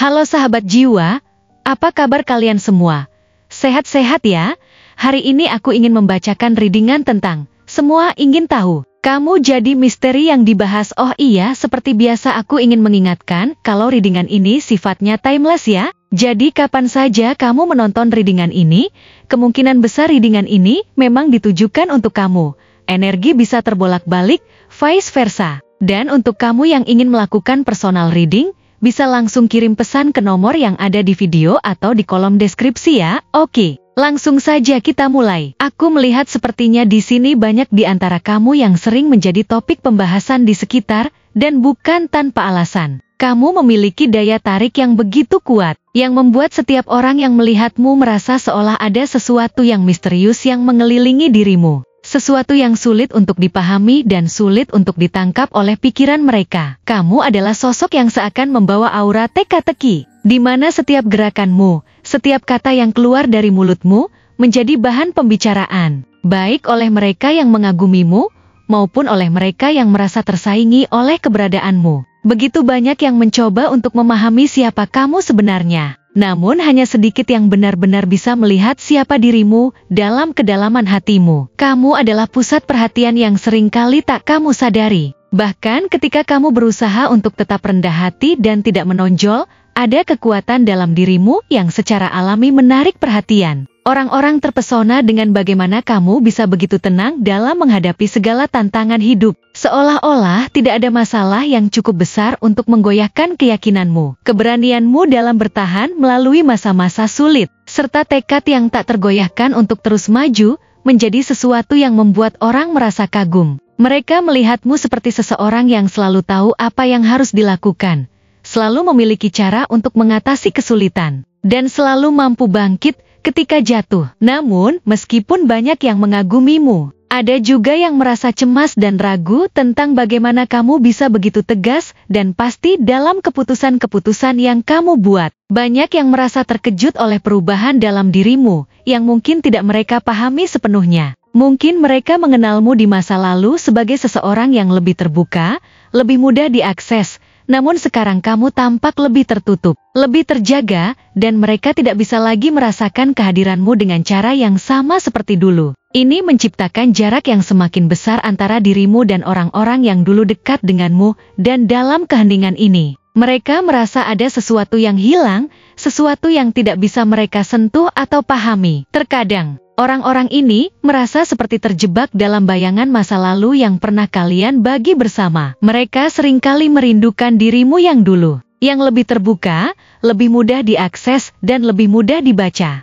Halo sahabat jiwa, apa kabar kalian semua? Sehat-sehat ya? Hari ini aku ingin membacakan readingan tentang Semua Ingin Tahu. Kamu jadi misteri yang dibahas. Oh iya, seperti biasa aku ingin mengingatkan kalau readingan ini sifatnya timeless ya. Jadi kapan saja kamu menonton readingan ini, kemungkinan besar readingan ini memang ditujukan untuk kamu. Energi bisa terbolak-balik, vice versa. Dan untuk kamu yang ingin melakukan personal reading, bisa langsung kirim pesan ke nomor yang ada di video atau di kolom deskripsi ya. Oke, langsung saja kita mulai. Aku melihat sepertinya di sini banyak di antara kamu yang sering menjadi topik pembahasan di sekitar, dan bukan tanpa alasan. Kamu memiliki daya tarik yang begitu kuat, yang membuat setiap orang yang melihatmu merasa seolah ada sesuatu yang misterius yang mengelilingi dirimu. Sesuatu yang sulit untuk dipahami dan sulit untuk ditangkap oleh pikiran mereka. Kamu adalah sosok yang seakan membawa aura teka-teki, di mana setiap gerakanmu, setiap kata yang keluar dari mulutmu, menjadi bahan pembicaraan, baik oleh mereka yang mengagumimu, maupun oleh mereka yang merasa tersaingi oleh keberadaanmu. Begitu banyak yang mencoba untuk memahami siapa kamu sebenarnya. Namun hanya sedikit yang benar-benar bisa melihat siapa dirimu dalam kedalaman hatimu. Kamu adalah pusat perhatian yang seringkali tak kamu sadari. Bahkan ketika kamu berusaha untuk tetap rendah hati dan tidak menonjol, ada kekuatan dalam dirimu yang secara alami menarik perhatian. Orang-orang terpesona dengan bagaimana kamu bisa begitu tenang dalam menghadapi segala tantangan hidup. Seolah-olah tidak ada masalah yang cukup besar untuk menggoyahkan keyakinanmu, keberanianmu dalam bertahan melalui masa-masa sulit, serta tekad yang tak tergoyahkan untuk terus maju, menjadi sesuatu yang membuat orang merasa kagum. Mereka melihatmu seperti seseorang yang selalu tahu apa yang harus dilakukan, selalu memiliki cara untuk mengatasi kesulitan, dan selalu mampu bangkit ketika jatuh. Namun, meskipun banyak yang mengagumimu, ada juga yang merasa cemas dan ragu tentang bagaimana kamu bisa begitu tegas dan pasti dalam keputusan-keputusan yang kamu buat. Banyak yang merasa terkejut oleh perubahan dalam dirimu, yang mungkin tidak mereka pahami sepenuhnya. Mungkin mereka mengenalmu di masa lalu sebagai seseorang yang lebih terbuka, lebih mudah diakses, namun sekarang kamu tampak lebih tertutup, lebih terjaga, dan mereka tidak bisa lagi merasakan kehadiranmu dengan cara yang sama seperti dulu. Ini menciptakan jarak yang semakin besar antara dirimu dan orang-orang yang dulu dekat denganmu, dan dalam keheningan ini, mereka merasa ada sesuatu yang hilang, sesuatu yang tidak bisa mereka sentuh atau pahami. Terkadang, orang-orang ini merasa seperti terjebak dalam bayangan masa lalu yang pernah kalian bagi bersama. Mereka seringkali merindukan dirimu yang dulu, yang lebih terbuka, lebih mudah diakses, dan lebih mudah dibaca.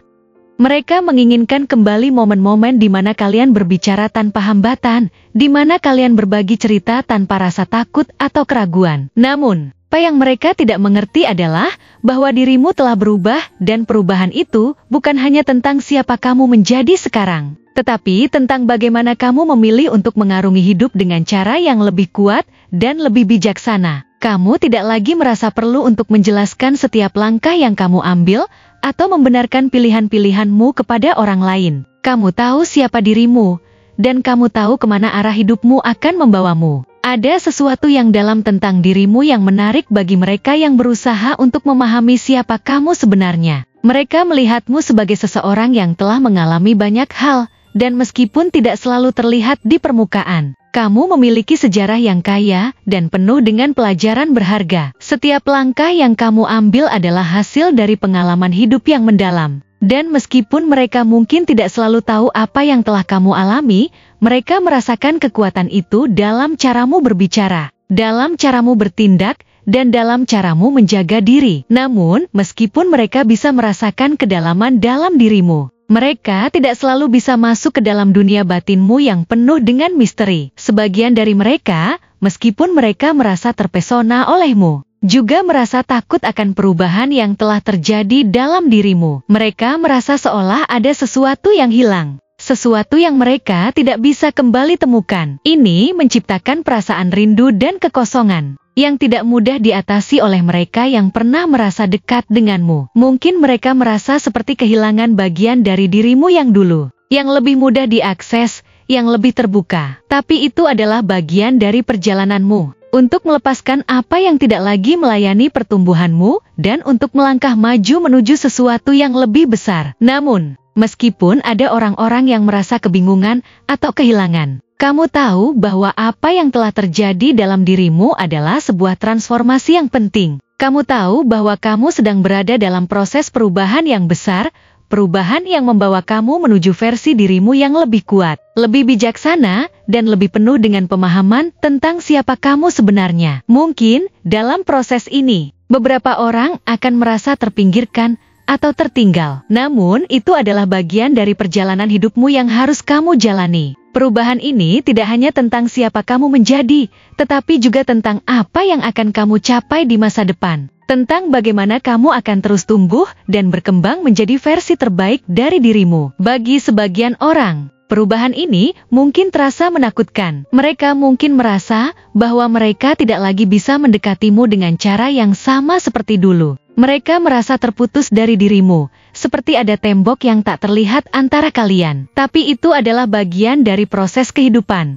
Mereka menginginkan kembali momen-momen di mana kalian berbicara tanpa hambatan, di mana kalian berbagi cerita tanpa rasa takut atau keraguan. Namun, apa yang mereka tidak mengerti adalah bahwa dirimu telah berubah, dan perubahan itu bukan hanya tentang siapa kamu menjadi sekarang, tetapi tentang bagaimana kamu memilih untuk mengarungi hidup dengan cara yang lebih kuat dan lebih bijaksana. Kamu tidak lagi merasa perlu untuk menjelaskan setiap langkah yang kamu ambil, atau membenarkan pilihan-pilihanmu kepada orang lain. Kamu tahu siapa dirimu, dan kamu tahu kemana arah hidupmu akan membawamu. Ada sesuatu yang dalam tentang dirimu yang menarik bagi mereka yang berusaha untuk memahami siapa kamu sebenarnya. Mereka melihatmu sebagai seseorang yang telah mengalami banyak hal, dan meskipun tidak selalu terlihat di permukaan, kamu memiliki sejarah yang kaya dan penuh dengan pelajaran berharga. Setiap langkah yang kamu ambil adalah hasil dari pengalaman hidup yang mendalam. Dan meskipun mereka mungkin tidak selalu tahu apa yang telah kamu alami, mereka merasakan kekuatan itu dalam caramu berbicara, dalam caramu bertindak, dan dalam caramu menjaga diri. Namun, meskipun mereka bisa merasakan kedalaman dalam dirimu, mereka tidak selalu bisa masuk ke dalam dunia batinmu yang penuh dengan misteri. Sebagian dari mereka, meskipun mereka merasa terpesona olehmu, juga merasa takut akan perubahan yang telah terjadi dalam dirimu. Mereka merasa seolah ada sesuatu yang hilang, sesuatu yang mereka tidak bisa kembali temukan. Ini menciptakan perasaan rindu dan kekosongan yang tidak mudah diatasi oleh mereka yang pernah merasa dekat denganmu. Mungkin mereka merasa seperti kehilangan bagian dari dirimu yang dulu, yang lebih mudah diakses, yang lebih terbuka. Tapi itu adalah bagian dari perjalananmu. untuk melepaskan apa yang tidak lagi melayani pertumbuhanmu, dan untuk melangkah maju menuju sesuatu yang lebih besar. Namun, meskipun ada orang-orang yang merasa kebingungan atau kehilangan, kamu tahu bahwa apa yang telah terjadi dalam dirimu adalah sebuah transformasi yang penting. Kamu tahu bahwa kamu sedang berada dalam proses perubahan yang besar, perubahan yang membawa kamu menuju versi dirimu yang lebih kuat, lebih bijaksana, dan lebih penuh dengan pemahaman tentang siapa kamu sebenarnya. Mungkin, dalam proses ini, beberapa orang akan merasa terpinggirkan atau tertinggal. Namun, itu adalah bagian dari perjalanan hidupmu yang harus kamu jalani. Perubahan ini tidak hanya tentang siapa kamu menjadi, tetapi juga tentang apa yang akan kamu capai di masa depan. Tentang bagaimana kamu akan terus tumbuh dan berkembang menjadi versi terbaik dari dirimu. Bagi sebagian orang, perubahan ini mungkin terasa menakutkan. Mereka mungkin merasa bahwa mereka tidak lagi bisa mendekatimu dengan cara yang sama seperti dulu. Mereka merasa terputus dari dirimu, seperti ada tembok yang tak terlihat antara kalian. Tapi itu adalah bagian dari proses kehidupan.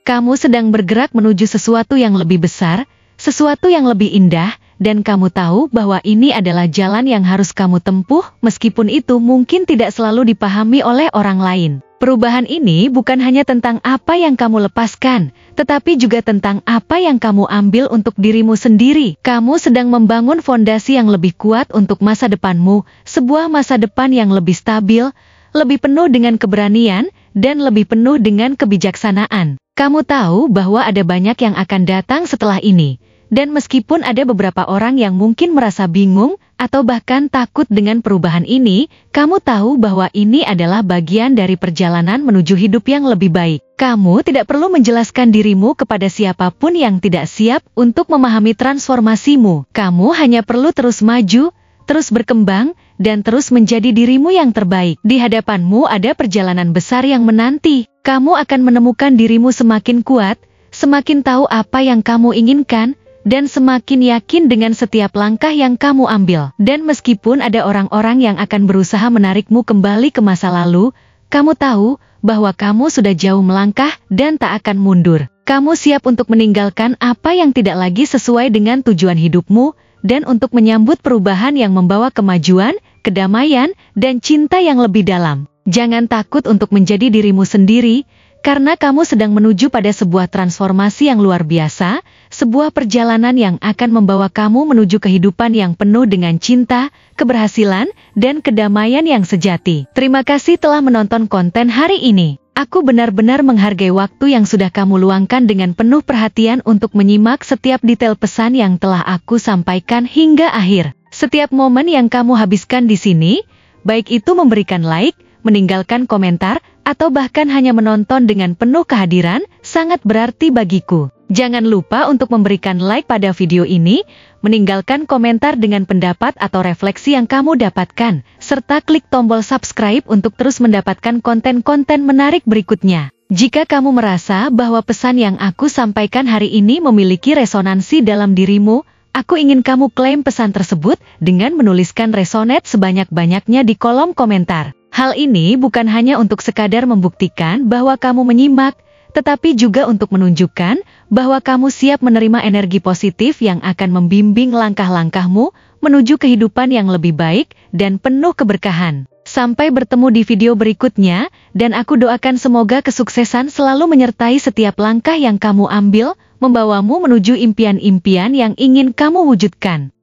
Kamu sedang bergerak menuju sesuatu yang lebih besar, sesuatu yang lebih indah, dan kamu tahu bahwa ini adalah jalan yang harus kamu tempuh, meskipun itu mungkin tidak selalu dipahami oleh orang lain. Perubahan ini bukan hanya tentang apa yang kamu lepaskan, tetapi juga tentang apa yang kamu ambil untuk dirimu sendiri. Kamu sedang membangun fondasi yang lebih kuat untuk masa depanmu, sebuah masa depan yang lebih stabil, lebih penuh dengan keberanian, dan lebih penuh dengan kebijaksanaan. Kamu tahu bahwa ada banyak yang akan datang setelah ini. Dan meskipun ada beberapa orang yang mungkin merasa bingung atau bahkan takut dengan perubahan ini, kamu tahu bahwa ini adalah bagian dari perjalanan menuju hidup yang lebih baik. Kamu tidak perlu menjelaskan dirimu kepada siapapun yang tidak siap untuk memahami transformasimu. Kamu hanya perlu terus maju, terus berkembang, dan terus menjadi dirimu yang terbaik. Di hadapanmu ada perjalanan besar yang menanti. Kamu akan menemukan dirimu semakin kuat, semakin tahu apa yang kamu inginkan, dan semakin yakin dengan setiap langkah yang kamu ambil. Dan meskipun ada orang-orang yang akan berusaha menarikmu kembali ke masa lalu, kamu tahu bahwa kamu sudah jauh melangkah dan tak akan mundur. Kamu siap untuk meninggalkan apa yang tidak lagi sesuai dengan tujuan hidupmu, dan untuk menyambut perubahan yang membawa kemajuan, kedamaian, dan cinta yang lebih dalam. Jangan takut untuk menjadi dirimu sendiri, karena kamu sedang menuju pada sebuah transformasi yang luar biasa, sebuah perjalanan yang akan membawa kamu menuju kehidupan yang penuh dengan cinta, keberhasilan, dan kedamaian yang sejati. Terima kasih telah menonton konten hari ini. Aku benar-benar menghargai waktu yang sudah kamu luangkan dengan penuh perhatian untuk menyimak setiap detail pesan yang telah aku sampaikan hingga akhir. Setiap momen yang kamu habiskan di sini, baik itu memberikan like, meninggalkan komentar, atau bahkan hanya menonton dengan penuh kehadiran, sangat berarti bagiku. Jangan lupa untuk memberikan like pada video ini, meninggalkan komentar dengan pendapat atau refleksi yang kamu dapatkan, serta klik tombol subscribe untuk terus mendapatkan konten-konten menarik berikutnya. Jika kamu merasa bahwa pesan yang aku sampaikan hari ini memiliki resonansi dalam dirimu, aku ingin kamu klaim pesan tersebut dengan menuliskan resonate sebanyak-banyaknya di kolom komentar. Hal ini bukan hanya untuk sekadar membuktikan bahwa kamu menyimak, tetapi juga untuk menunjukkan bahwa kamu siap menerima energi positif yang akan membimbing langkah-langkahmu menuju kehidupan yang lebih baik dan penuh keberkahan. Sampai bertemu di video berikutnya, dan aku doakan semoga kesuksesan selalu menyertai setiap langkah yang kamu ambil, membawamu menuju impian-impian yang ingin kamu wujudkan.